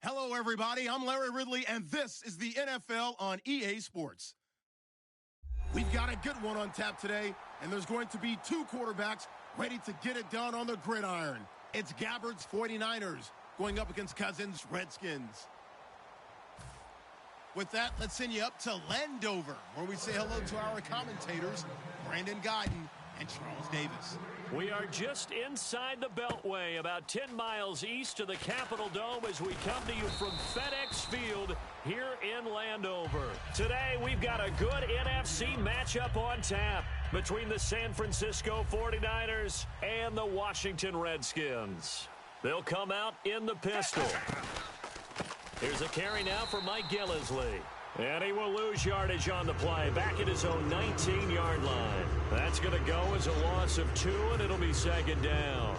Hello, everybody. I'm Larry Ridley, and this is the NFL on EA Sports. We've got a good one on tap today, and there's going to be two quarterbacks ready to get it done on the gridiron. It's Gabbard's 49ers going up against Cousins' Redskins. With that, let's send you up to Landover, where we say hello to our commentators, Brandon Guyton and Charles Davis. We are just inside the Beltway, about 10 miles east of the Capitol Dome as we come to you from FedEx Field here in Landover. Today, we've got a good NFC matchup on tap between the San Francisco 49ers and the Washington Redskins. They'll come out in the pistol. Here's a carry now for Mike Gillislee. And he will lose yardage on the play, back at his own 19-yard line. That's going to go as a loss of 2, and it'll be second down.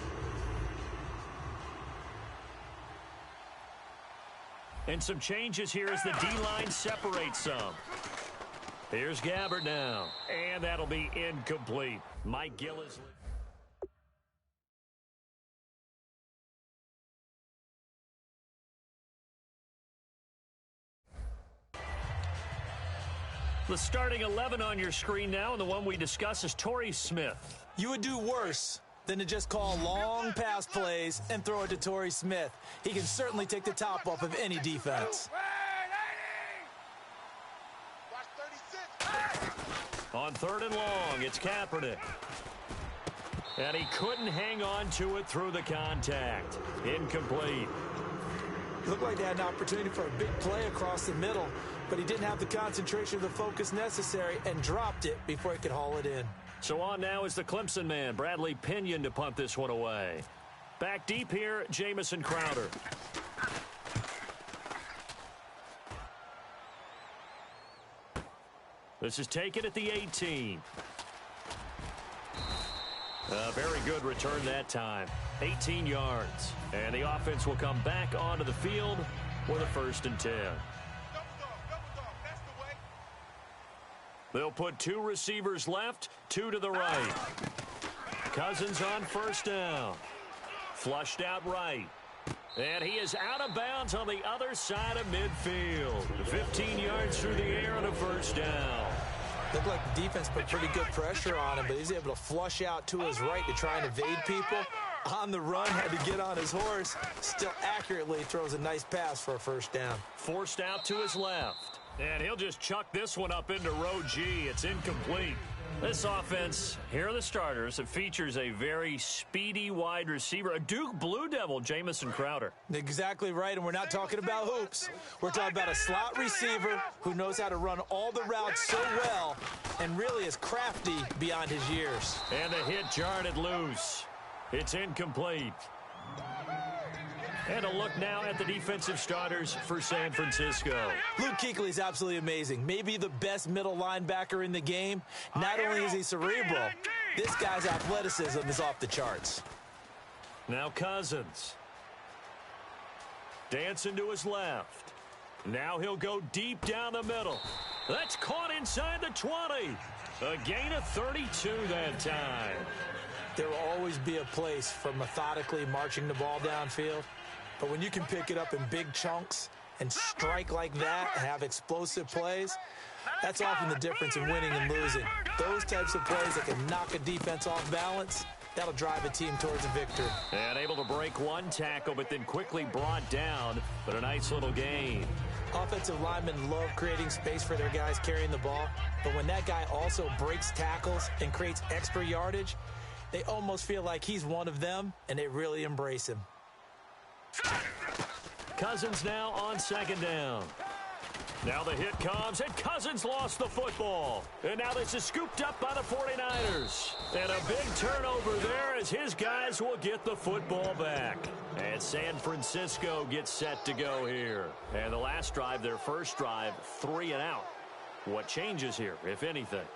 And some changes here as the D-line separates some. Here's Gabbard now, and that'll be incomplete. Mike Gillislee. The starting 11 on your screen now, and the one we discuss is Torrey Smith. You would do worse than to just call long pass plays and throw it to Torrey Smith. He can certainly take the top off of any defense. On 3rd and long, it's Kaepernick. And he couldn't hang on to it through the contact. Incomplete. Looked like they had an opportunity for a big play across the middle, but he didn't have the concentration or the focus necessary and dropped it before he could haul it in. So on now is the Clemson man, Bradley Pinion, to punt this one away. Back deep here, Jamison Crowder. This is taken at the 18. A very good return that time. 18 yards. And the offense will come back onto the field with a 1st and 10. They'll put 2 receivers left, 2 to the right. Cousins on 1st down. Flushed out right. And he is out of bounds on the other side of midfield. 15 yards through the air and a 1st down. Looked like the defense put pretty good pressure on him, but he's able to flush out to his right to try and evade people. On the run, had to get on his horse. Still accurately throws a nice pass for a 1st down. Forced out to his left. And he'll just chuck this one up into row G. It's incomplete. This offense, here are the starters. It features a very speedy wide receiver, a Duke Blue Devil, Jamison Crowder. Exactly right, and we're not talking about hoops. We're talking about a slot receiver who knows how to run all the routes so well and really is crafty beyond his years. And the hit jarred it loose. It's incomplete. And a look now at the defensive starters for San Francisco. Luke Kuechly is absolutely amazing. Maybe the best middle linebacker in the game. Not only is he cerebral, this guy's athleticism is off the charts. Now Cousins. Dancing to his left. Now he'll go deep down the middle. That's caught inside the 20. A gain of 32 that time. There will always be a place for methodically marching the ball downfield. But when you can pick it up in big chunks and strike like that and have explosive plays, that's often the difference in winning and losing. Those types of plays that can knock a defense off balance, that'll drive a team towards a victory. And able to break one tackle, but then quickly brought down, but a nice little gain. Offensive linemen love creating space for their guys carrying the ball, but when that guy also breaks tackles and creates extra yardage, they almost feel like he's one of them, and they really embrace him. Cousins now on 2nd down. Now the hit comes, and Cousins lost the football. And now this is scooped up by the 49ers. And a big turnover there as his guys will get the football back. And San Francisco gets set to go here. And the last drive, their first drive, 3 and out. What changes here, if anything?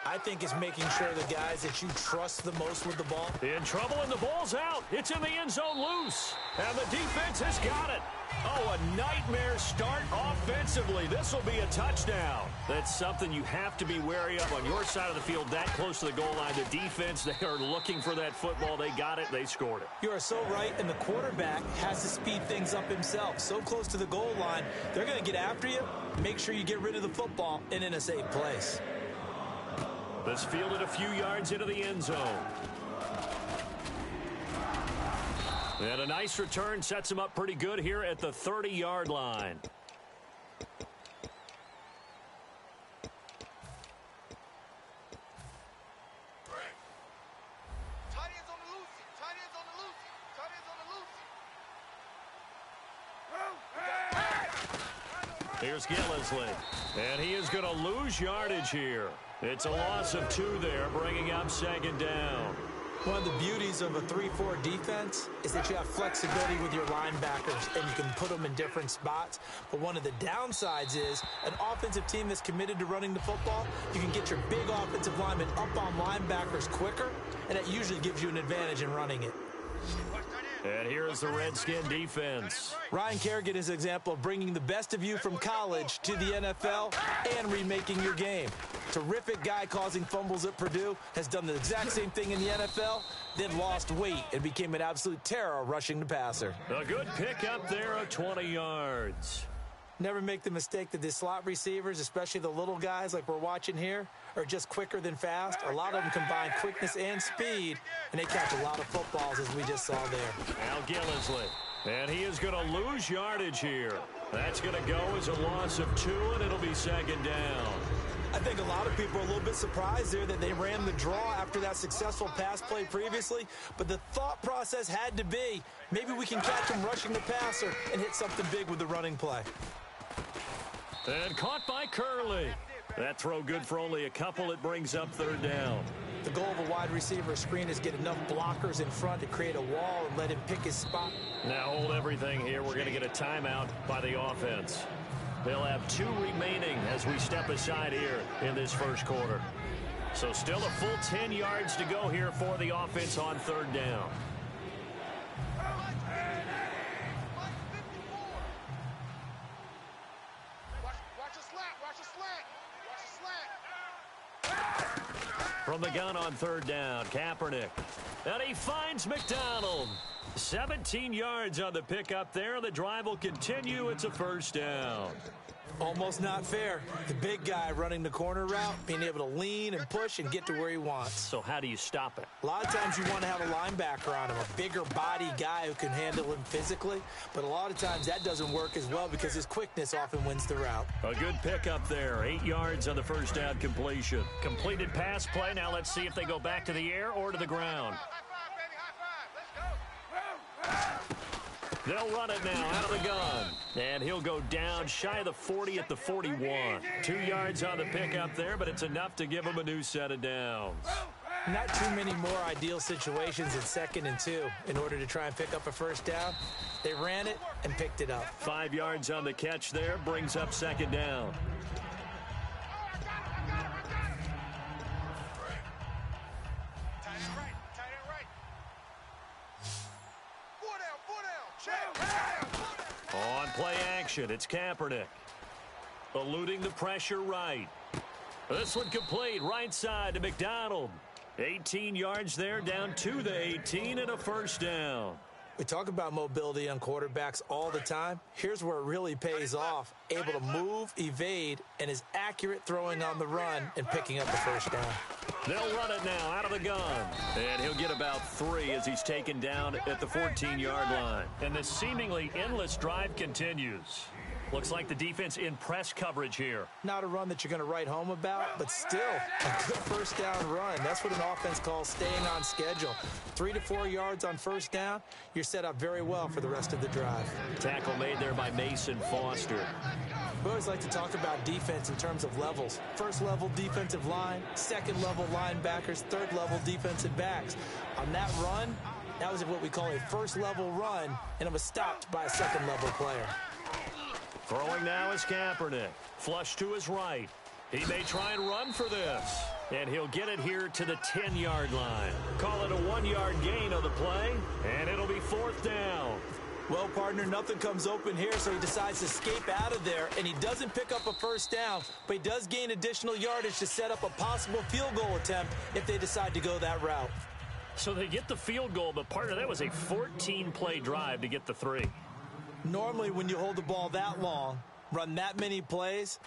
I think it's making sure the guys that you trust the most with the ball. In trouble, and the ball's out. It's in the end zone loose. And the defense has got it. Oh, a nightmare start offensively. This will be a touchdown. That's something you have to be wary of on your side of the field, that close to the goal line. The defense, they are looking for that football. They got it. They scored it. You are so right, and the quarterback has to speed things up himself. So close to the goal line, they're going to get after you. Make sure you get rid of the football and in a safe place. This fielded a few yards into the end zone. And a nice return sets him up pretty good here at the 30-yard line. Here's Gillisley, and he is going to lose yardage here. It's a loss of 2 there, bringing up second down. One of the beauties of a 3-4 defense is that you have flexibility with your linebackers, and you can put them in different spots. But one of the downsides is an offensive team that's committed to running the football, you can get your big offensive linemen up on linebackers quicker, and that usually gives you an advantage in running it. And here's the Redskin defense. Ryan Kerrigan is an example of bringing the best of you from college to the NFL and remaking your game. Terrific guy causing fumbles at Purdue, has done the exact same thing in the NFL, then lost weight and became an absolute terror rushing the passer. A good pickup there of 20 yards. Never make the mistake that the slot receivers, especially the little guys like we're watching here, are just quicker than fast. A lot of them combine quickness and speed, and they catch a lot of footballs, as we just saw there. Now Gillisley, and he is going to lose yardage here. That's going to go as a loss of 2, and it'll be second down. I think a lot of people are a little bit surprised there that they ran the draw after that successful pass play previously, but the thought process had to be, maybe we can catch him rushing the passer and hit something big with the running play. And caught by Curley. That throw good for only a couple. It brings up third down. The goal of a wide receiver screen is get enough blockers in front to create a wall and let him pick his spot. Now hold everything here. We're going to get a timeout by the offense. They'll have 2 remaining as we step aside here in this first quarter. So still a full 10 yards to go here for the offense on third down. From the gun on third down, Kaepernick. And he finds McDonald. 17 yards on the pickup there. The drive will continue. It's a first down. Almost not fair. The big guy running the corner route, being able to lean and push and get to where he wants. So how do you stop it? A lot of times you want to have a linebacker on him, a bigger body guy who can handle him physically. But a lot of times that doesn't work as well because his quickness often wins the route. A good pickup there. 8 yards on the first down completion. Completed pass play. Now let's see if they go back to the air or to the ground. They'll run it now out of the gun. And he'll go down shy of the 40 at the 41. 2 yards on the pickup there, but it's enough to give him a new set of downs. Not too many more ideal situations in 2nd and 2 in order to try and pick up a first down. They ran it and picked it up. 5 yards on the catch there, brings up second down. On play action, it's Kaepernick. Eluding the pressure right. This one complete, right side to McDonald. 18 yards there, down to the 18 and a first down. We talk about mobility on quarterbacks all the time. Here's where it really pays off. Able to move, evade, and is accurate throwing on the run and picking up the first down. They'll run it now out of the gun. And he'll get about 3 as he's taken down at the 14-yard line. And the seemingly endless drive continues. Looks like the defense in press coverage here. Not a run that you're going to write home about, but still a good first down run. That's what an offense calls staying on schedule. 3 to 4 yards on first down, you're set up very well for the rest of the drive. Tackle made there by Mason Foster. We always like to talk about defense in terms of levels. First level defensive line, second level linebackers, third level defensive backs. On that run, that was what we call a first level run, and it was stopped by a second level player. Throwing now is Kaepernick. Flush to his right. He may try and run for this. And he'll get it here to the 10-yard line. Call it a 1-yard gain on the play, and it'll be 4th down. Well, partner, nothing comes open here, so he decides to escape out of there, and he doesn't pick up a first down, but he does gain additional yardage to set up a possible field goal attempt if they decide to go that route. So they get the field goal, but partner, that was a 14-play drive to get the 3. Normally, when you hold the ball that long, run that many plays,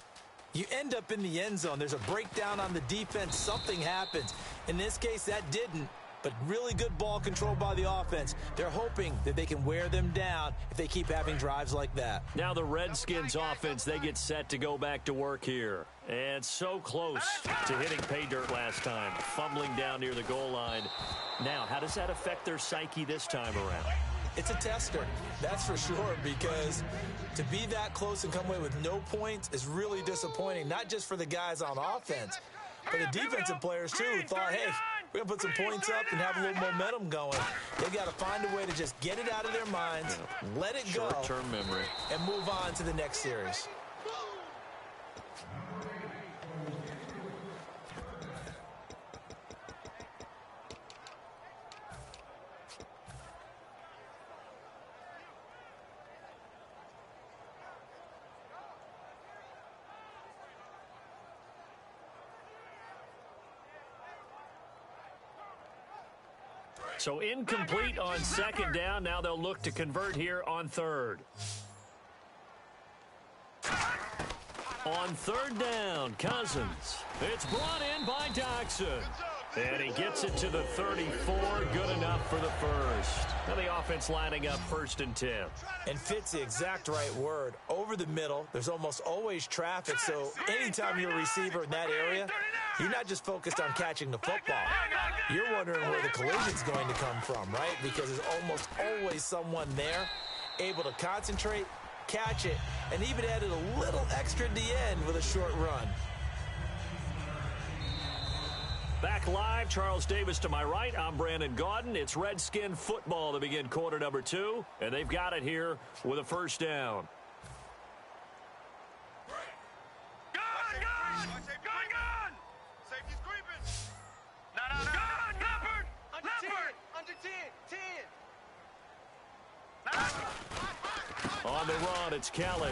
you end up in the end zone. There's a breakdown on the defense. Something happens. In this case, that didn't. But really good ball control by the offense. They're hoping that they can wear them down if they keep having drives like that. Now the Redskins offense, they get set to go back to work here. And so close to hitting pay dirt last time. Fumbling down near the goal line. Now, how does that affect their psyche this time around? It's a tester, that's for sure, because to be that close and come away with no points is really disappointing, not just for the guys on offense, but the defensive players, too, who thought, hey, we're going to put some points up and have a little momentum going. They've got to find a way to just get it out of their minds, let it go, short-term memory, and move on to the next series. So incomplete on 2nd down. Now they'll look to convert here on 3rd. On 3rd down, Cousins. It's brought in by Doxson. And he gets it to the 34. Good enough for the first. Now the offense lining up 1st and 10. And fits the exact right word. Over the middle, there's almost always traffic. So anytime you're a receiver in that area, you're not just focused on catching the football. You're wondering where the collision's going to come from, right? Because there's almost always someone there able to concentrate, catch it, and even added a little extra at the end with a short run. Back live, Charles Davis to my right. I'm Brandon Gaudin. It's Redskin football to begin quarter number 2, and they've got it here with a 1st down. On the run, it's Kelly.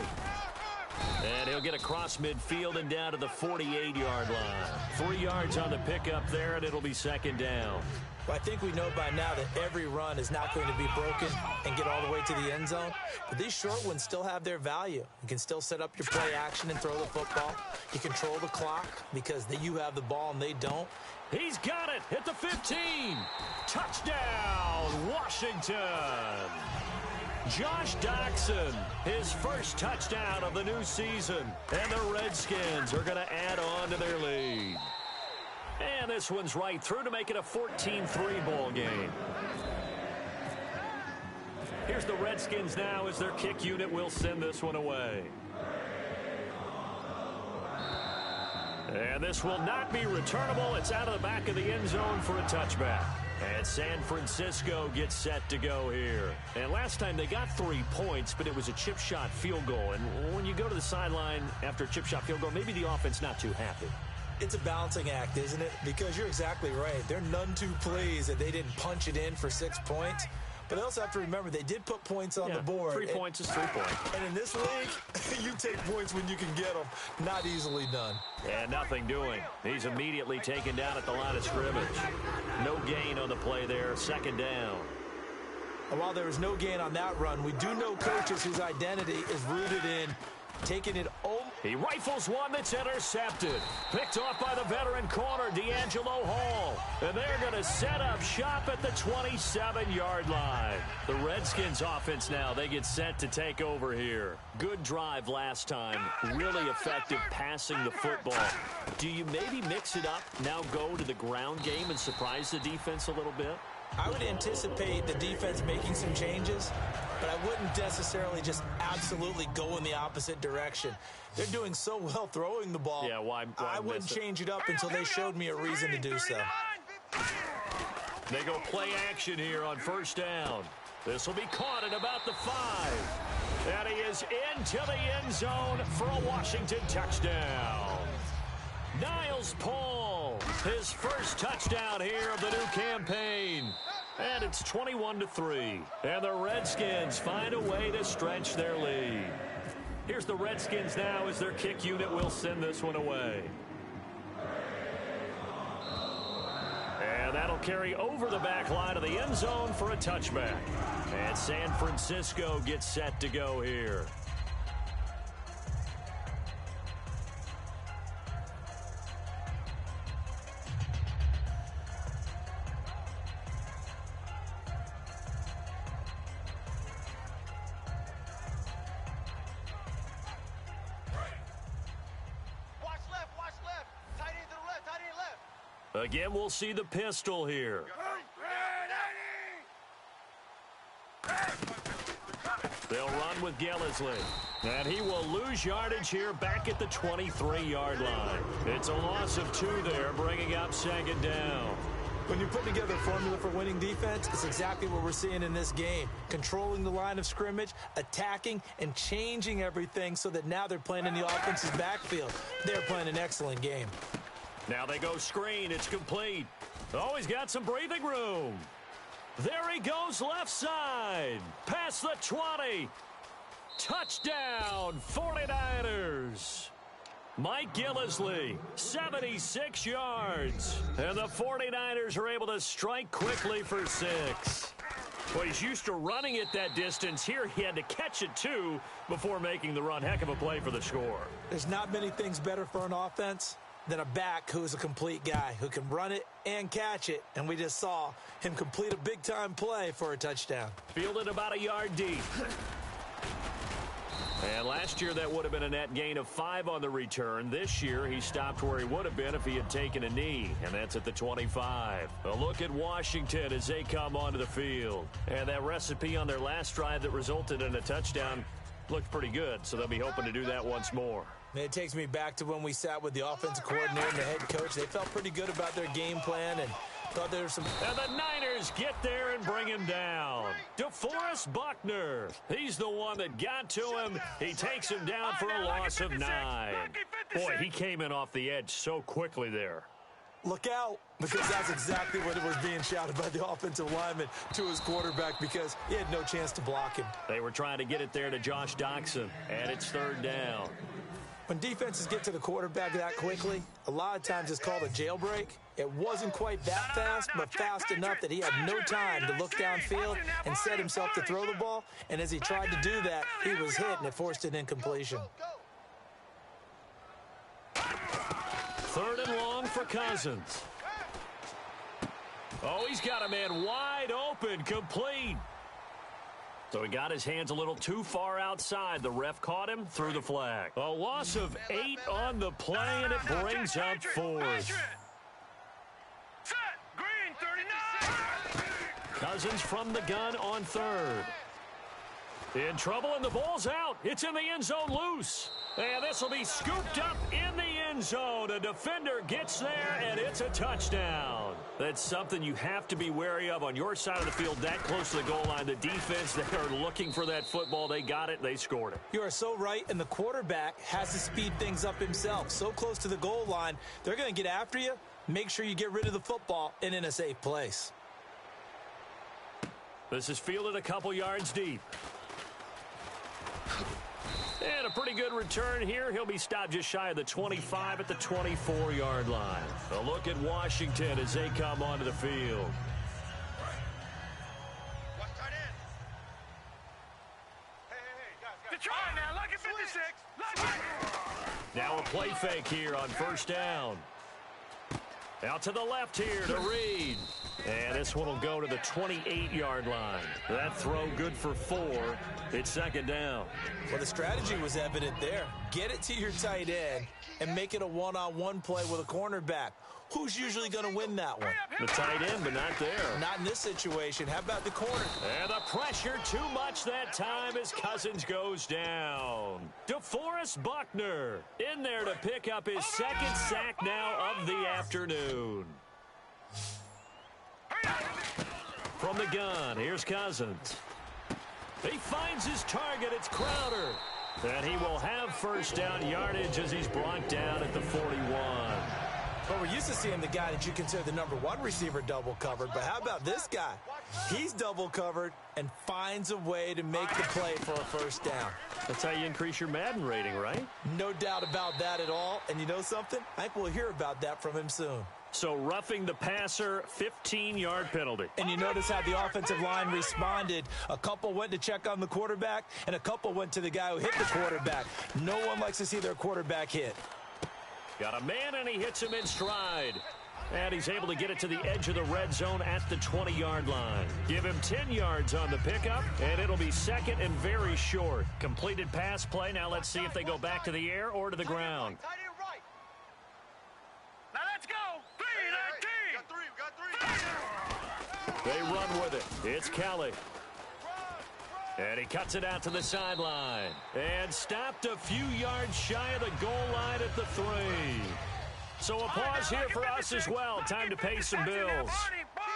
And he'll get across midfield and down to the 48-yard line. 3 yards on the pickup there, and it'll be 2nd down. Well, I think we know by now that every run is not going to be broken and get all the way to the end zone. But these short ones still have their value. You can still set up your play action and throw the football. You control the clock because you have the ball and they don't. He's got it at the 15. Touchdown, Washington. Josh Doxson, his first touchdown of the new season. And the Redskins are going to add on to their lead. And this one's right through to make it a 14-3 ball game. Here's the Redskins now as their kick unit will send this one away. And this will not be returnable. It's out of the back of the end zone for a touchback. And San Francisco gets set to go here. And last time they got 3 points, but it was a chip shot field goal. And when you go to the sideline after a chip shot field goal, maybe the offense not too happy. It's a balancing act, isn't it? Because you're exactly right. They're none too pleased that they didn't punch it in for 6 points. But they also have to remember they did put points on the board. 3 points is 3 points. And in this league, you take points when you can get them. Not easily done. And nothing doing. He's immediately taken down at the line of scrimmage. No gain on the play there. 2nd down. And while there was no gain on that run, we do know coaches whose identity is rooted in taking it home. He rifles one that's intercepted. Picked off by the veteran corner, D'Angelo Hall. And they're going to set up shop at the 27-yard line. The Redskins offense now, they get set to take over here. Good drive last time. Really effective passing the football. Do you maybe mix it up, now go to the ground game and surprise the defense a little bit? I would anticipate the defense making some changes, but I wouldn't necessarily just absolutely go in the opposite direction. They're doing so well throwing the ball. Yeah, why I wouldn't change it up until they showed me a reason to do so. They go play action here on 1st down. This will be caught at about the 5. And he is into the end zone for a Washington touchdown. Niles Paul, his first touchdown here of the new campaign. And it's 21-3. And the Redskins find a way to stretch their lead. Here's the Redskins now as their kick unit will send this one away. And that'll carry over the back line of the end zone for a touchback. And San Francisco gets set to go here. Again, we'll see the pistol here. They'll run with Gillisley. And he will lose yardage here back at the 23-yard line. It's a loss of 2 there, bringing up second down. When you put together a formula for winning defense, it's exactly what we're seeing in this game. Controlling the line of scrimmage, attacking, and changing everything so that now they're playing in the offense's backfield. They're playing an excellent game. Now they go screen. It's complete. Oh, he's got some breathing room. There he goes left side. Past the 20. Touchdown, 49ers. Mike Gillisley, 76 yards. And the 49ers are able to strike quickly for 6. Well, he's used to running it that distance. Here he had to catch it, too, before making the run. Heck of a play for the score. There's not many things better for an offense than a back who's a complete guy who can run it and catch it. And we just saw him complete a big-time play for a touchdown. Fielded about a yard deep. And last year that would have been a net gain of 5 on the return. This year he stopped where he would have been if he had taken a knee, and that's at the 25. A look at Washington as they come onto the field. And that recipe on their last drive that resulted in a touchdown looked pretty good, so they'll be hoping to do that once more. It takes me back to when we sat with the offensive coordinator and the head coach. They felt pretty good about their game plan and thought there was some... And the Niners get there and bring him down. DeForest Buckner. He's the one that got to him. He takes him down for a loss of 9. Boy, he came in off the edge so quickly there. Look out, because that's exactly what it was being shouted by the offensive lineman to his quarterback because he had no chance to block him. They were trying to get it there to Josh Doxson, and it's 3rd down. When defenses get to the quarterback that quickly, a lot of times it's called a jailbreak. It wasn't quite that fast, but fast enough that he had no time to look downfield and set himself to throw the ball. And as he tried to do that, he was hit, and it forced an incompletion. 3rd and long for Cousins. Oh, he's got a man wide open, complete. So he got his hands a little too far outside. The ref caught him, threw the flag. A loss of 8 on the play, and it brings up 4th. Cousins from the gun on 3rd. In trouble, and the ball's out. It's in the end zone loose. And this will be scooped up in the end zone. A defender gets there, and it's a touchdown. That's something you have to be wary of on your side of the field, that close to the goal line. The defense, they are looking for that football. They got it. They scored it. You are so right, and the quarterback has to speed things up himself. So close to the goal line, they're going to get after you. Make sure you get rid of the football and in a safe place. This is fielded a couple yards deep. And a pretty good return here. He'll be stopped just shy of the 25 at the 24-yard line. A look at Washington as they come onto the field. Now a play fake here on 1st down. Out to the left here to Reed. And this one will go to the 28-yard line. That throw good for 4. It's 2nd down. Well, the strategy was evident there. Get it to your tight end and make it a one-on-one play with a cornerback. Who's usually going to win that one? The tight end, but not there. Not in this situation. How about the corner? And the pressure too much that time as Cousins goes down. DeForest Buckner in there to pick up his 2nd sack now of the afternoon. From the gun, here's Cousins. He finds his target. It's Crowder. And he will have first down yardage as he's brought down at the 41. Well, we're used to seeing the guy that you consider the number one receiver double covered, but how about this guy? He's double covered and finds a way to make the play for a first down. That's how you increase your Madden rating, right? No doubt about that at all. And you know something? I think we'll hear about that from him soon. So roughing the passer, 15-yard penalty. And you notice how the offensive line responded. A couple went to check on the quarterback, and a couple went to the guy who hit the quarterback. No one likes to see their quarterback hit. Got a man, and he hits him in stride. And he's able to get it to the edge of the red zone at the 20-yard line. Give him 10 yards on the pickup, and it'll be second and very short. Completed pass play. Now let's see if they go back to the air or to the ground. Now let's go. 3-19. They run with it. It's Kelly. And he cuts it out to the sideline. And stopped a few yards shy of the goal line at the 3. So a pause here for us as well. Time to pay some bills.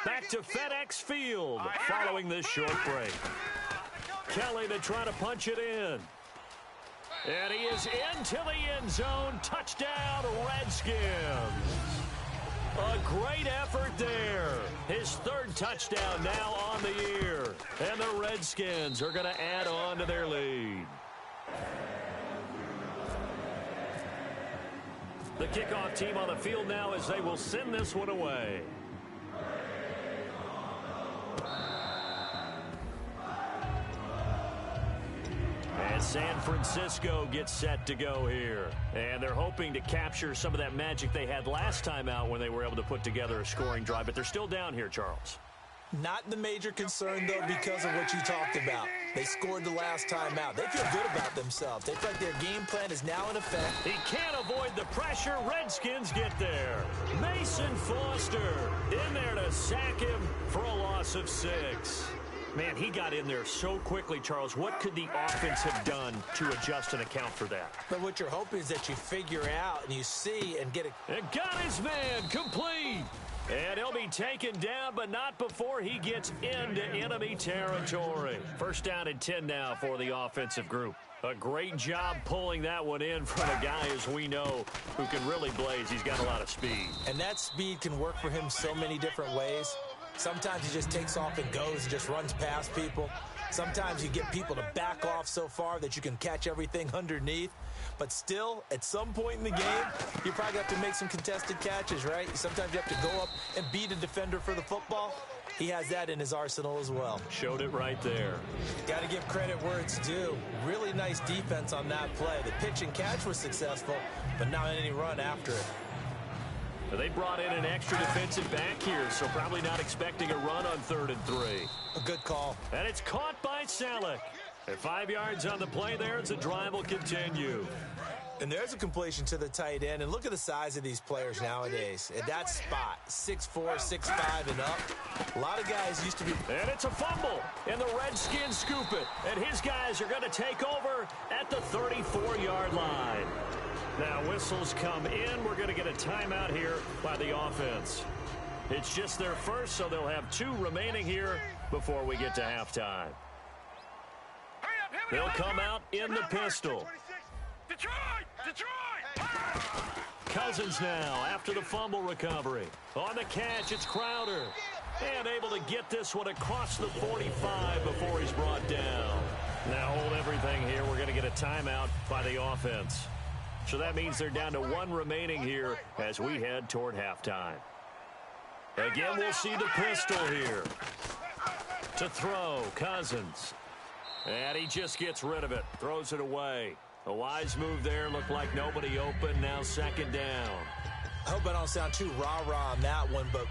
Back to FedEx Field following this short break. Kelly to try to punch it in. And he is into the end zone. Touchdown, Redskins. A great effort there. His third touchdown now on the year. And the Redskins are going to add on to their lead. The kickoff team on the field now as they will send this one away. As San Francisco gets set to go here. And they're hoping to capture some of that magic they had last time out when they were able to put together a scoring drive. But they're still down here, Charles. Not the major concern, though, because of what you talked about. They scored the last time out. They feel good about themselves. They feel like their game plan is now in effect. He can't avoid the pressure. Redskins get there. Mason Foster in there to sack him for a loss of 6. Man, he got in there so quickly, Charles. What could the offense have done to adjust and account for that? But what you're hoping is that you figure out and you see and get it. And got his man complete. And he'll be taken down, but not before he gets into enemy territory. First down and 10 now for the offensive group. A great job pulling that one in from a guy, as we know, who can really blaze. He's got a lot of speed. And that speed can work for him so many different ways. Sometimes he just takes off and goes and just runs past people. Sometimes you get people to back off so far that you can catch everything underneath. But still, at some point in the game, you probably have to make some contested catches, right? Sometimes you have to go up and beat a defender for the football. He has that in his arsenal as well. Showed it right there. Got to give credit where it's due. Really nice defense on that play. The pitch and catch was successful, but not any run after it. They brought in an extra defensive back here, so probably not expecting a run on 3rd and 3. A good call. And it's caught by Selleck. At 5 yards on the play there as the drive will continue. And there's a completion to the tight end. And look at the size of these players nowadays. At that spot, 6'4", 6'5", and up. A lot of guys used to be... And it's a fumble. And the Redskins scoop it. And his guys are going to take over at the 34-yard line. Now whistles come in. We're going to get a timeout here by the offense. It's just their first, so they'll have 2 remaining here before we get to halftime. They'll come out in the pistol. Detroit! Cousins now after the fumble recovery. On the catch, it's Crowder. And able to get this one across the 45 before he's brought down. Now hold everything here. We're going to get a timeout by the offense. So that means they're down to 1 remaining here as we head toward halftime. Again, we'll see the pistol here. To throw, Cousins. And he just gets rid of it. Throws it away. A wise move there. Looked like nobody open. Now 2nd down. I hope I don't sound too rah-rah on that one, but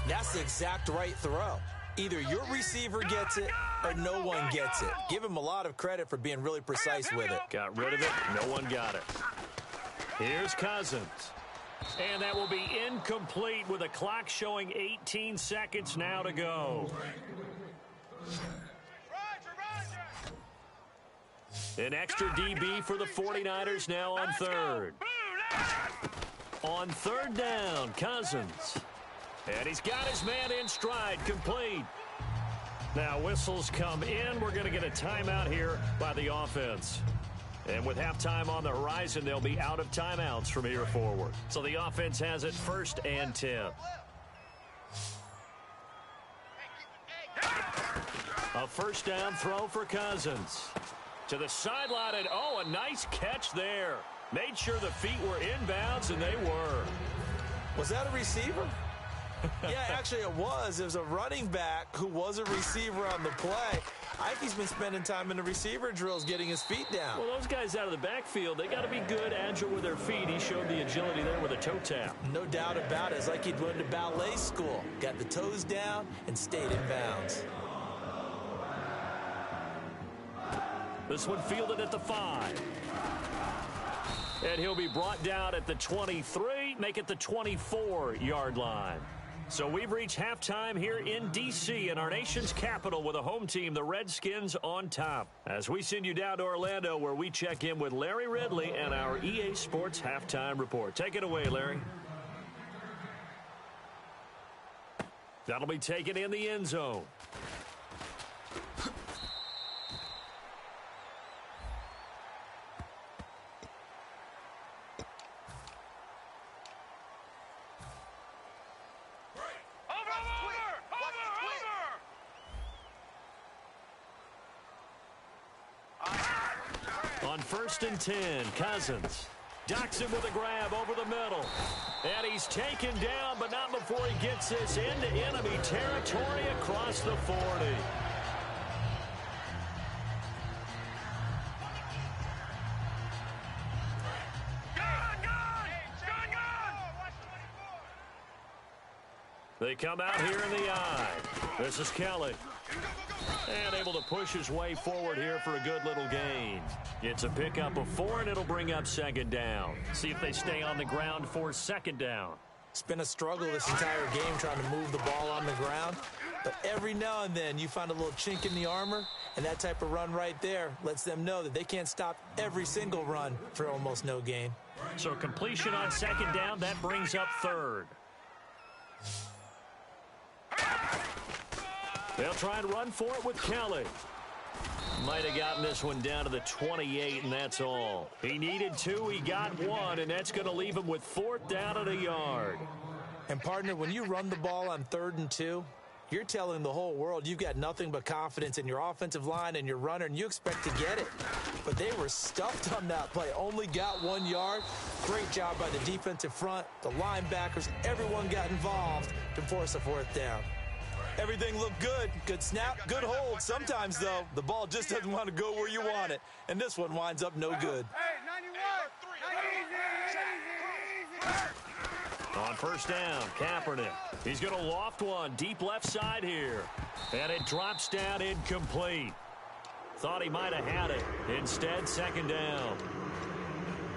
that's the exact right throw. Either your receiver gets it or no one gets it. Give him a lot of credit for being really precise with it. Got rid of it. No one got it. Here's Cousins. And that will be incomplete with a clock showing 18 seconds now to go. An extra DB for the 49ers now on 3rd. On 3rd down, Cousins. And he's got his man in stride, complete. Now whistles come in. We're going to get a timeout here by the offense. And with halftime on the horizon, they'll be out of timeouts from here forward. So the offense has it 1st and 10. A first down throw for Cousins. To the sideline, and a nice catch there. Made sure the feet were inbounds, and they were. Was that a receiver? Yeah, actually it was. It was a running back who was a receiver on the play. I think he's been spending time in the receiver drills getting his feet down. Well, those guys out of the backfield, they got to be good, agile with their feet. He showed the agility there with a toe tap. No doubt about it. It's like he'd went to ballet school. Got the toes down and stayed in bounds. This one fielded at the 5. And he'll be brought down at the 23, make it the 24-yard line. So we've reached halftime here in D.C. in our nation's capital with a home team, the Redskins, on top. As we send you down to Orlando where we check in with Larry Ridley and our EA Sports Halftime Report. Take it away, Larry. That'll be taken in the end zone. On 1st and 10, Cousins docks him with a grab over the middle. And he's taken down, but not before he gets this into enemy territory across the 40. They come out here in the eye. This is Kelly. And able to push his way forward here for a good little gain. It's a pickup of 4, and it'll bring up 2nd down. See if they stay on the ground for 2nd down. It's been a struggle this entire game trying to move the ball on the ground. But every now and then you find a little chink in the armor, and that type of run right there lets them know that they can't stop every single run for almost no gain. So completion on 2nd down, that brings up 3rd. They'll try and run for it with Kelly. Might have gotten this one down to the 28, and that's all. He needed 2, he got 1, and that's going to leave him with 4th down at a yard. And, partner, when you run the ball on 3rd and 2, you're telling the whole world you've got nothing but confidence in your offensive line and your runner, and you expect to get it. But they were stuffed on that play. Only got 1 yard. Great job by the defensive front, the linebackers. Everyone got involved to force a 4th down. Everything looked good. Good snap, good hold. Sometimes, though, the ball just doesn't want to go where you want it. And this one winds up no good. On 1st down, Kaepernick. He's going to loft one deep left side here. And it drops down incomplete. Thought he might have had it. Instead, 2nd down.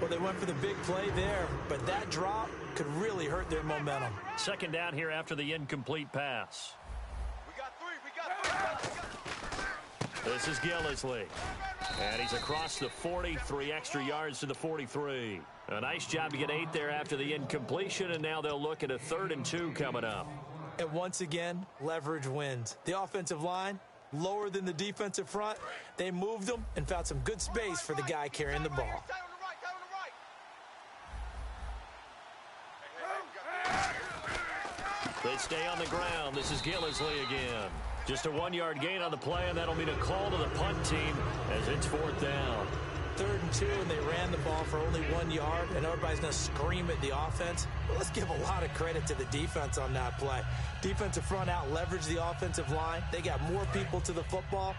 Well, they went for the big play there, but that drop could really hurt their momentum. 2nd down here after the incomplete pass. This is Gillisley. And he's across the 40, 3 extra yards to the 43. A nice job to get 8 there after the incompletion, and now they'll look at a 3rd and 2 coming up. And once again, leverage wins. The offensive line, lower than the defensive front. They moved them and found some good space for the guy carrying the ball. They stay on the ground. This is Gillisley again. Just a 1-yard gain on the play, and that'll mean a call to the punt team as it's 4th down. 3rd and 2, and they ran the ball for only 1 yard, and everybody's going to scream at the offense. But let's give a lot of credit to the defense on that play. Defensive front out leveraged the offensive line. They got more people to the football.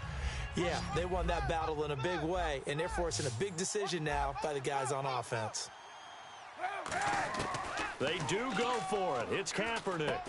Yeah, they won that battle in a big way, and they're forcing a big decision now by the guys on offense. They do go for it. It's Kaepernick.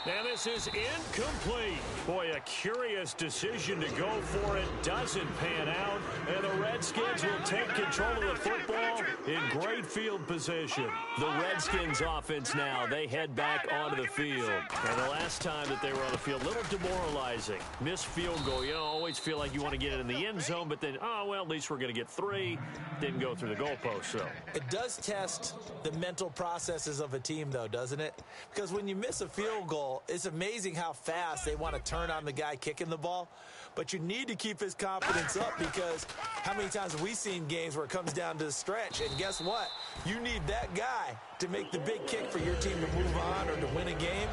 And this is incomplete. Boy, a curious decision to go for it. Doesn't pan out. And the Redskins will take control of the football in great field position. The Redskins offense now, they head back onto the field. And the last time that they were on the field, a little demoralizing. Missed field goal. You know, always feel like you want to get it in the end zone, but then, oh, well, at least we're going to get 3. Didn't go through the goalpost, so. It does test the mental processes of a team, though, doesn't it? Because when you miss a field goal, it's amazing how fast they want to turn on the guy kicking the ball. But you need to keep his confidence up because how many times have we seen games where it comes down to the stretch? And guess what? You need that guy to make the big kick for your team to move on or to win a game.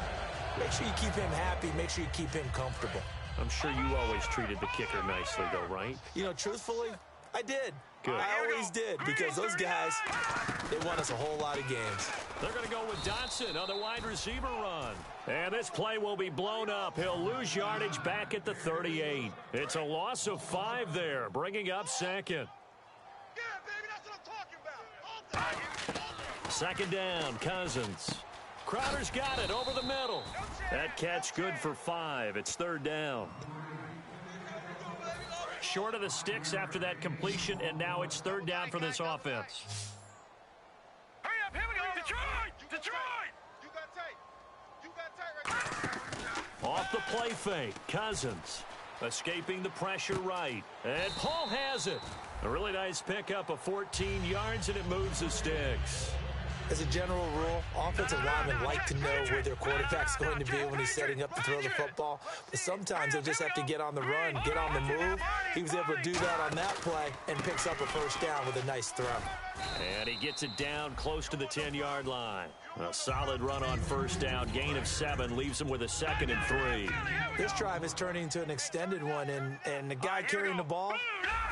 Make sure you keep him happy. Make sure you keep him comfortable. I'm sure you always treated the kicker nicely, though, right? You know, truthfully, I did. Good. I always did because those guys, they won us a whole lot of games. They're going to go with Dotson on the wide receiver run. And this play will be blown up. He'll lose yardage back at the 38. It's a loss of 5 there, bringing up second. Yeah, baby, that's what I'm talking about. Second down, Cousins. Crowder's got it over the middle. That catch good for 5. It's third down. Short of the sticks after that completion, and now it's third down for this offense. Hurry up, here we go. Detroit! Detroit! You got tight right there. Off the play fake, Cousins escaping the pressure right. And Paul has it. A really nice pickup of 14 yards, and it moves the sticks. As a general rule, offensive linemen like to know where their quarterback's going to be when he's setting up to throw the football. But sometimes they just have to get on the run, get on the move. He was able to do that on that play and picks up a first down with a nice throw. And he gets it down close to the 10-yard line. A solid run on first down. Gain of 7 leaves him with a 2nd and 3. This drive is turning into an extended one, and the guy carrying the ball,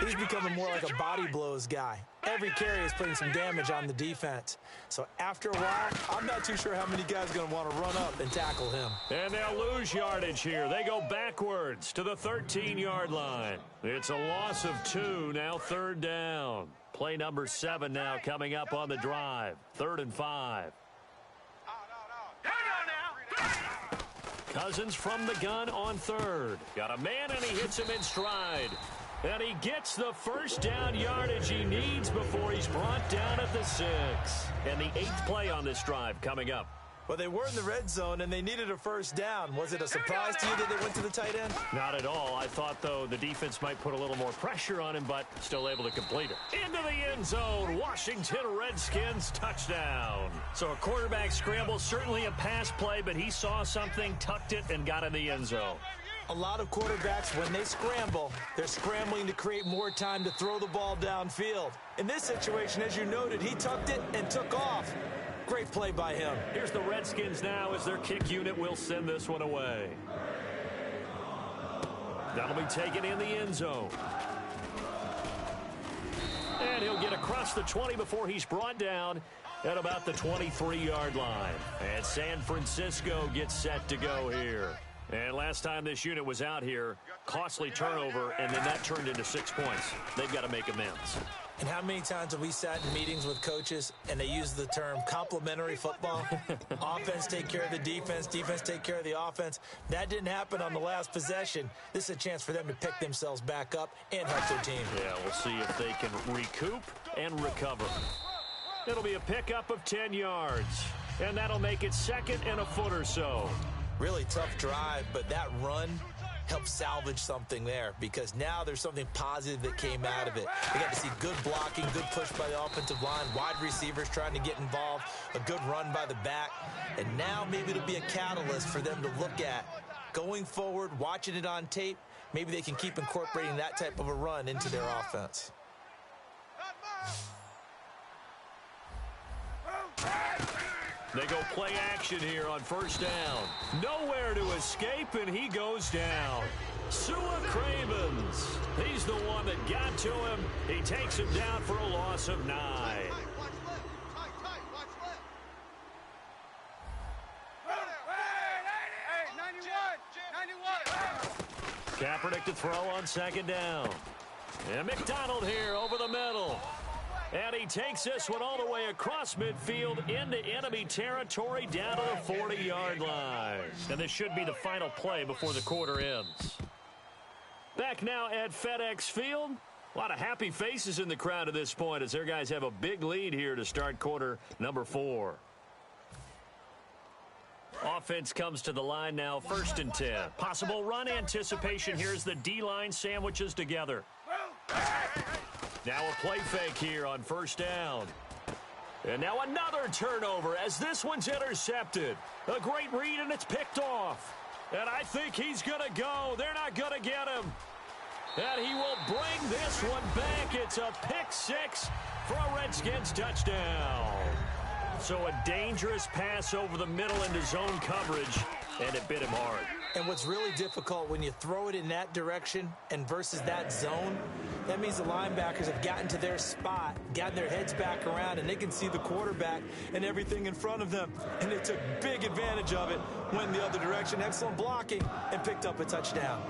he's becoming more like a body blows guy. Every carry is putting some damage on the defense. So after a while, I'm not too sure how many guys are going to want to run up and tackle him. And they'll lose yardage here. They go backwards to the 13-yard line. It's a loss of 2, now third down. Play number 7 now coming up on the drive. 3rd and 5. Cousins from the gun on 3rd. Got a man, and he hits him in stride. And he gets the first down yardage he needs before he's brought down at the 6. And the 8th play on this drive coming up. Well, they were in the red zone, and they needed a first down. Was it a surprise to you that they went to the tight end? Not at all. I thought, though, the defense might put a little more pressure on him, but still able to complete it. Into the end zone. Washington Redskins touchdown. So a quarterback scramble, certainly a pass play, but he saw something, tucked it, and got in the end zone. A lot of quarterbacks, when they scramble, they're scrambling to create more time to throw the ball downfield. In this situation, as you noted, he tucked it and took off. Great play by him. Here's the Redskins now as their kick unit will send this one away. That'll be taken in the end zone. And he'll get across the 20 before he's brought down at about the 23-yard line. And San Francisco gets set to go here. And last time this unit was out here, costly turnover, and then that turned into 6 points. They've got to make amends. And how many times have we sat in meetings with coaches and they use the term complementary football? Offense take care of the defense, defense take care of the offense. That didn't happen on the last possession. This is a chance for them to pick themselves back up and help their team. Yeah, we'll see if they can recoup and recover. It'll be a pickup of 10 yards, and that'll make it 2nd and a foot or so. Really tough drive, but that run helped salvage something there because now there's something positive that came out of it. They got to see good blocking, good push by the offensive line, wide receivers trying to get involved, a good run by the back, and now maybe it'll be a catalyst for them to look at going forward, watching it on tape. Maybe they can keep incorporating that type of a run into their offense. They go play action here on first down. Nowhere to escape, and he goes down. Sua Cravens. He's the one that got to him. He takes him down for a loss of 9. Kaepernick to throw on 2nd down. And McDonald here over the middle. And he takes this one all the way across midfield into enemy territory down to the 40-yard line. And this should be the final play before the quarter ends. Back now at FedEx Field. A lot of happy faces in the crowd at this point as their guys have a big lead here to start quarter number 4. Offense comes to the line now, 1st and 10. Possible run anticipation here as the D-line sandwiches together. Now a play fake here on first down. And now another turnover as this one's intercepted. A great read, and it's picked off. And I think he's going to go. They're not going to get him. And he will bring this one back. It's a pick six for a Redskins touchdown. So a dangerous pass over the middle into zone coverage, and it bit him hard. And what's really difficult when you throw it in that direction and versus that zone, that means the linebackers have gotten to their spot, gotten their heads back around, and they can see the quarterback and everything in front of them. And they took big advantage of it, went in the other direction, excellent blocking, and picked up a touchdown.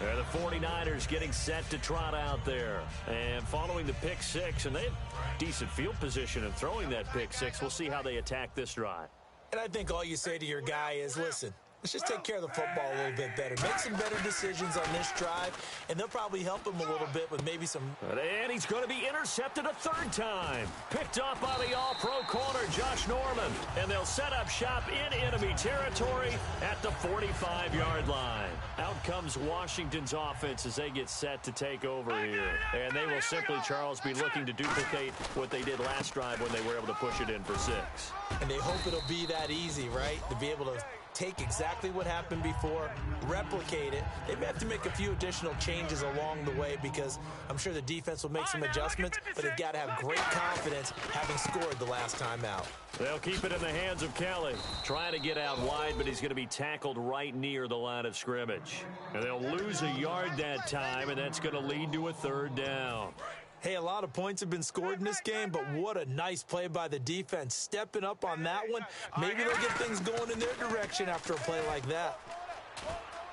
And the 49ers getting set to trot out there. And following the pick six, and they have decent field position in throwing that pick six. We'll see how they attack this drive. And I think all you say to your guy is, listen, let's just take care of the football a little bit better. Make some better decisions on this drive, and they'll probably help him a little bit with maybe some... And he's going to be intercepted a third time. Picked up by the all-pro corner, Josh Norman. And they'll set up shop in enemy territory at the 45-yard line. Out comes Washington's offense as they get set to take over here. And they will simply, Charles, be looking to duplicate what they did last drive when they were able to push it in for 6. And they hope it'll be that easy, right? To be able to take exactly what happened before, replicate it. They may have to make a few additional changes along the way because I'm sure the defense will make some adjustments, but they've got to have great confidence having scored the last time out. They'll keep it in the hands of Kelly. Trying to get out wide, but he's going to be tackled right near the line of scrimmage. And they'll lose a yard that time, and that's going to lead to a third down. Hey, a lot of points have been scored in this game, but what a nice play by the defense. Stepping up on that one, maybe they'll get things going in their direction after a play like that.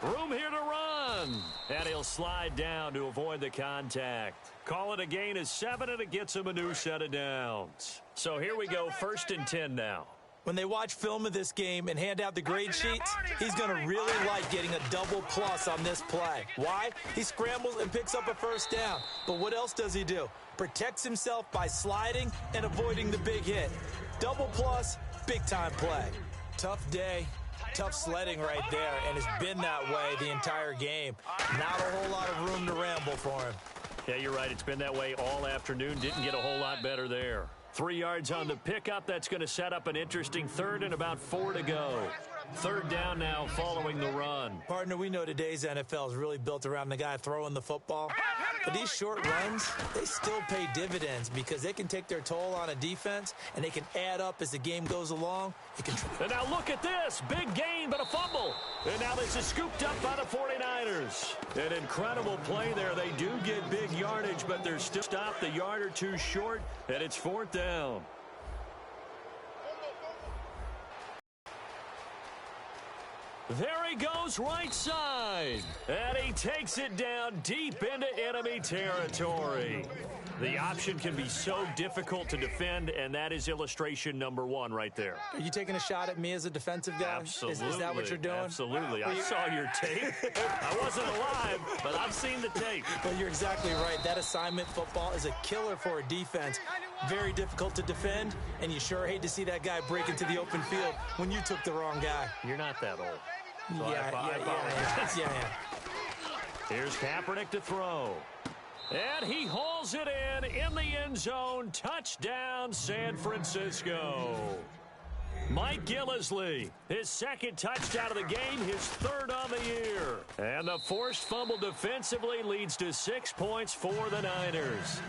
Room here to run. And he'll slide down to avoid the contact. Call it a gain of 7, and it gets him a new set of downs. So here we go, 1st and 10 now. When they watch film of this game and hand out the grade sheets, he's going to really like getting a double plus on this play. Why? He scrambles and picks up a first down. But what else does he do? Protects himself by sliding and avoiding the big hit. Double plus, big-time play. Tough day, tough sledding right there, and it's been that way the entire game. Not a whole lot of room to ramble for him. Yeah, you're right. It's been that way all afternoon. Didn't get a whole lot better there. 3 yards on the pickup. That's going to set up an interesting third and about 4 to go. Third down now following the run. Partner, we know today's NFL is really built around the guy throwing the football. But these short runs, they still pay dividends because they can take their toll on a defense and they can add up as the game goes along. And now look at this. Big gain, but a fumble. And now this is scooped up by the 49ers. An incredible play there. They do get big yardage, but they're still stopped a yard or two short, and it's 4th down. There he goes right side. And he takes it down deep into enemy territory. The option can be so difficult to defend, and that is illustration number 1 right there. Are you taking a shot at me as a defensive guy? Absolutely. Is that what you're doing? Absolutely. I saw your tape. I wasn't alive, but I've seen the tape. Well, you're exactly right. That assignment football is a killer for a defense. Very difficult to defend, and you sure hate to see that guy break into the open field when you took the wrong guy. You're not that old. So Yeah. Here's Kaepernick to throw. And he hauls it in the end zone. Touchdown, San Francisco. Mike Gillislee, his 2nd touchdown of the game, his 3rd on the year. And the forced fumble defensively leads to 6 points for the Niners.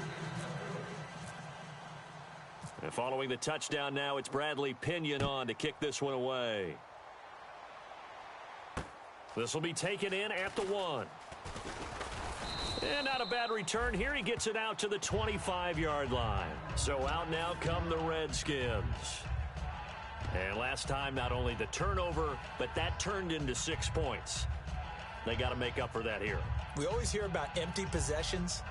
And following the touchdown now, it's Bradley Pinion on to kick this one away. This will be taken in at the 1. And not a bad return here. He gets it out to the 25-yard line. So out now come the Redskins. And last time, not only the turnover, but that turned into 6 points. They got to make up for that here. We always hear about empty possessions,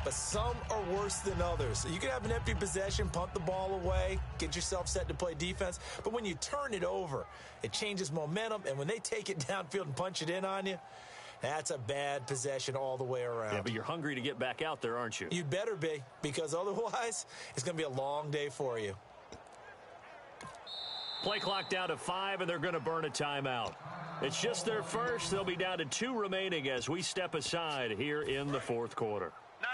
but some are worse than others. So you can have an empty possession, punt the ball away, get yourself set to play defense. But when you turn it over, it changes momentum. And when they take it downfield and punch it in on you, that's a bad possession all the way around. Yeah, but you're hungry to get back out there, aren't you? You'd better be, because otherwise it's going to be a long day for you. Play clock down to 5, and they're going to burn a timeout. It's just their first. They'll be down to 2 remaining as we step aside here in the 4th quarter. No.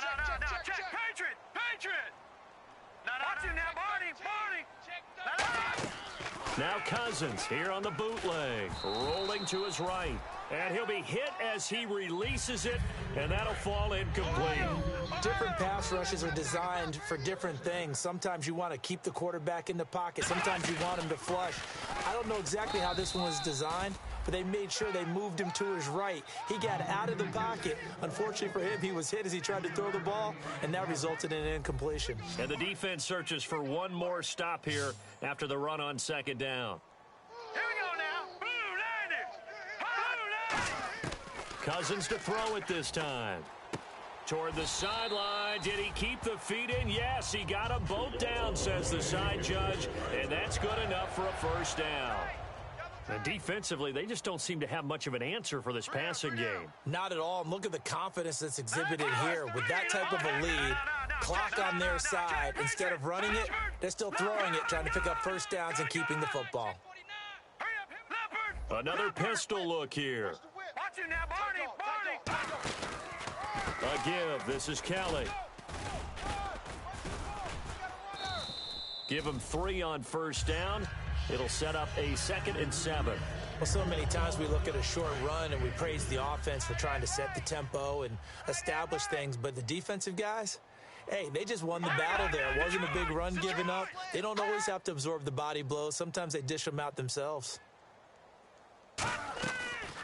Check. Patriot. No. Watch him now, Barney. Now Cousins here on the bootleg, rolling to his right. And he'll be hit as he releases it, and that'll fall incomplete. Different pass rushes are designed for different things. Sometimes you want to keep the quarterback in the pocket. Sometimes you want him to flush. I don't know exactly how this one was designed, but they made sure they moved him to his right. He got out of the pocket. Unfortunately for him, he was hit as he tried to throw the ball, and that resulted in an incompletion. And the defense searches for one more stop here after the run on second down. Here we go now. Blue Niners. Cousins to throw it this time. Toward the sideline. Did he keep the feet in? Yes, he got them both down, says the side judge, and that's good enough for a first down. And defensively, they just don't seem to have much of an answer for this passing game. Not at all. And look at the confidence that's exhibited here. With that type of a lead, clock on their side, instead of running it, they're still throwing it, trying to pick up first downs and keeping the football. Another pistol look here. Watch it now, Barney. A give. This is Kelly. Give him 3 on first down. It'll set up a 2nd and 7. Well, so many times we look at a short run and we praise the offense for trying to set the tempo and establish things, but the defensive guys, hey, they just won the battle there. It wasn't a big run given up. They don't always have to absorb the body blows. Sometimes they dish them out themselves.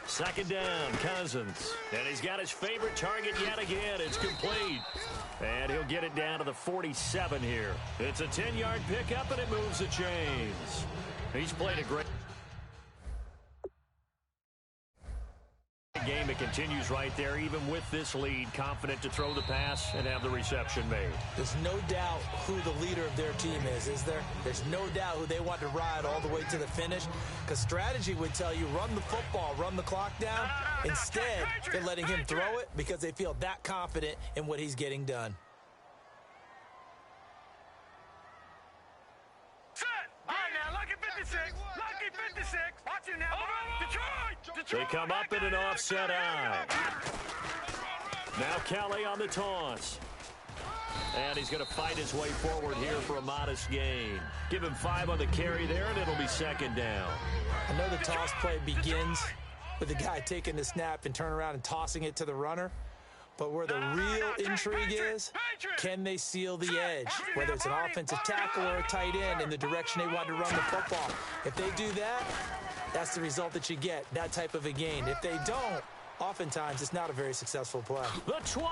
2nd down, Cousins. And he's got his favorite target yet again. It's complete. And he'll get it down to the 47 here. It's a 10-yard pickup, and it moves the chains. He's played a great game. It continues right there, even with this lead, confident to throw the pass and have the reception made. There's no doubt who the leader of their team is there? There's no doubt who they want to ride all the way to the finish, because strategy would tell you run the football, run the clock down. Instead, they're letting him throw it because they feel that confident in what he's getting done. Watch it now, Detroit! They come up in an offset eye. Now Kelly on the toss. And he's going to fight his way forward here for a modest gain. Give him 5 on the carry there, and it'll be 2nd down. I know the toss play begins with the guy taking the snap and turn around and tossing it to the runner. But where the real intrigue is, can they seal the edge? Whether it's an offensive tackle or a tight end in the direction they want to run the football. If they do that, that's the result that you get, that type of a gain. If they don't, oftentimes it's not a very successful play. The 20,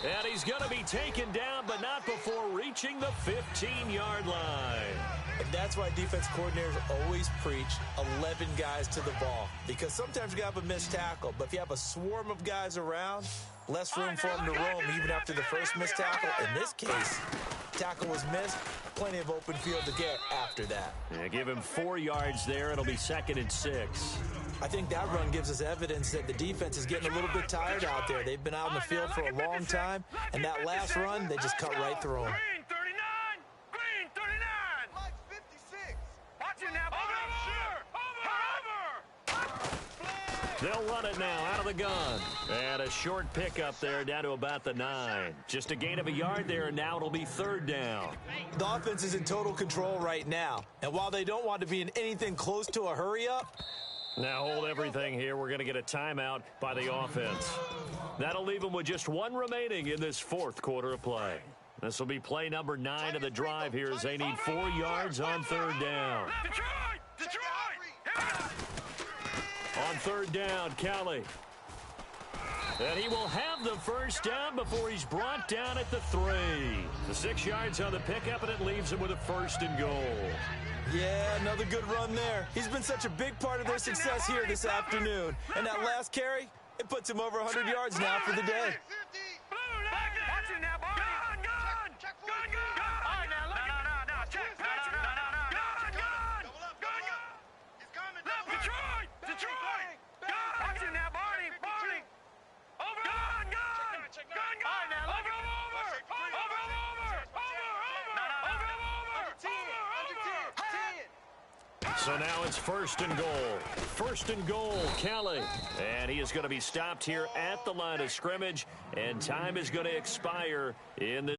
and he's going to be taken down, but not before reaching the 15-yard line. And that's why defense coordinators always preach 11 guys to the ball, because sometimes you have a missed tackle, but if you have a swarm of guys around, less room for them to roam even after the first missed tackle. In this case, tackle was missed, plenty of open field to get after that. Yeah, give him 4 yards there. It'll be 2nd and 6. I think that run gives us evidence that the defense is getting a little bit tired out there. They've been out in the field for a long time, and that last run, they just cut right through them. Green 39! Green 39! Like 56! Watch it now, They'll run it now out of the gun. And a short pickup there down to about the 9. Just a gain of a yard there, and now it'll be 3rd down. The offense is in total control right now. And while they don't want to be in anything close to a hurry-up, now hold everything here. We're going to get a timeout by the offense. That'll leave them with just 1 remaining in this 4th quarter of play. This will be play number 9 of the drive here as they need 4 yards on 3rd down. On 3rd down, Kelly. And he will have the first down before he's brought down at the 3. The 6 yards on the pickup, and it leaves him with a 1st and goal. Yeah, another good run there. He's been such a big part of their success here this afternoon. And that last carry, it puts him over 100 yards now for the day. So now it's 1st and goal. 1st and goal, Kelly. And he is going to be stopped here at the line of scrimmage, and time is going to expire in the